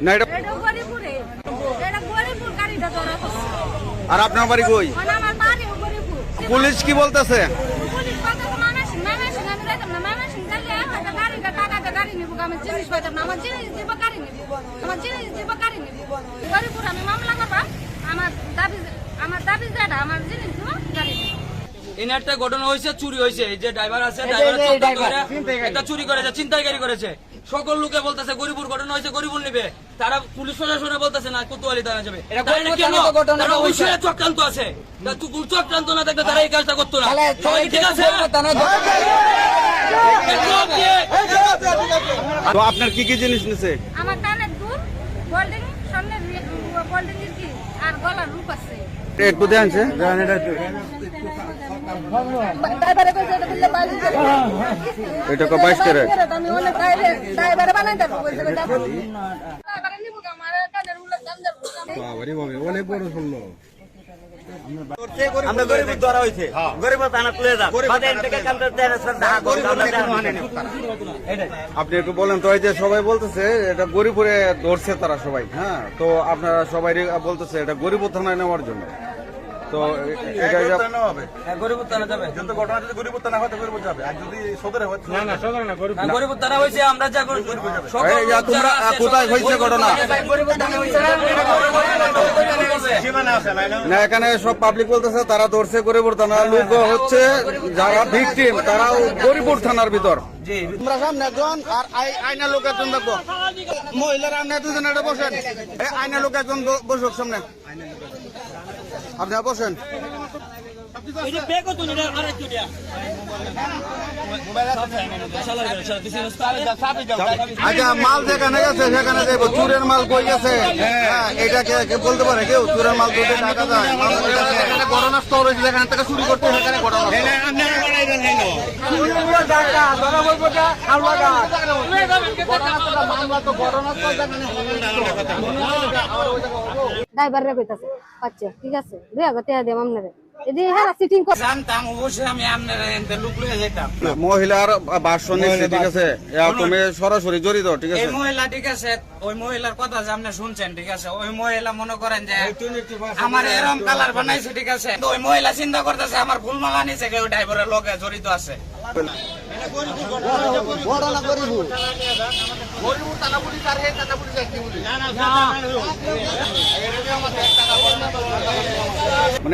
না এটা আর আপনার বাড়ি কই? পুলিশ কি বলতেছে? একটা ঘটনা হয়েছে, চুরি হয়েছে। এই যে ড্রাইভার আছে, এটা চুরি করেছে, ছিনতাইকারী করেছে। সকল লোকে বলতেছে গরিবুর ঘটনা হয়েছে, গরিবুর নিবে। তারা পুলিশ প্রশাসনে বলতেছে না, কোতোয়ালি থানা যাবে। তারা অবশ্যই চক্রান্ত আছে। চক্রান্ত না থাকলে তারা এই কাজটা করতো না। ঠিক আছে, তো আপনার কি কি জিনিস নিছে? আমার কানের দুল, গোল্ডিং, স্বর্ণের গোল্ডিং কি আর গলার রূপ আছে। একটু দেন সে এটা কো 22 করে আমি অনেক ড্রাইভার বানাই দেব বলতে ড্রাইভার নিব আমার কানের উল্লেখ দাম দেব বাবারে বাবা অনেক বড় শুনলো। আমরা গরিব ধরা হয়েছে, গরিব থানা তুলে যান। আপনি একটু বলেন তো, এই যে সবাই বলতেছে এটা গরিবপুরে ধরছে তারা সবাই, হ্যাঁ, তো আপনারা সবাই বলতেছে এটা গরিবপুর থানায় নেওয়ার জন্য। তো এটা গরিবুর থানা যাবে। যত ঘটনা যদি গরিব থানা হয় গরিব যাবে, আর যদি সদরে হয় গরিবুর থানা হয়েছে, আমরা যা তোমরা কোথায় হয়েছে ঘটনা? না, এখানে সব পাবলিক বলতেছে তারা ধরছে গরিবপুর থানা, লোক হচ্ছে যারা ভিকটিম তারাও গরিবপুর থানার ভিতর। তোমরা সামনে একজন আর আইনা লোক একজন দেখবো, মহিলারা আপনি দুজন এটা বসেন, আইনা লোক একজন বসুক সামনে, আপনি বসেন। আচ্ছা, মাল যেখানে গেছে সেখানে যাবো, চুরের মাল কই গেছে এটাকে বলতে পারে কেউ? চুরের মাল যদি টাকা যায়, এখানে ঘটনা স্থল হয়েছে, যেখান থেকে চুরি করতে সেখানে ঘটনা ড্রাইভাররা কইতাছে আচ্ছা ঠিক আছে 2000 টাকা দিলাম আপনারে এদি হ্যাঁ সিটিং কর জানতাম অবশ্যই আমি আপনারা এনতে লোক লয়ে যাইতাম। মহিলার ভাষ্য নিচ্ছে, ঠিক আছে, তুমি সরাসরি জড়িত, ঠিক আছে। এই মহিলা, ঠিক আছে, ওই মহিলার কথা যে আপনি শুনছেন, ঠিক আছে, ওই মহিলা মনে করেন যে আমার এরকম কালার বানাইছে, ঠিক আছে, তো ওই মহিলা চিন্তা করতেছে আমার ফুল মালা নিছে কেউ ড্রাইভারের লোকে জড়িত আছে। মানে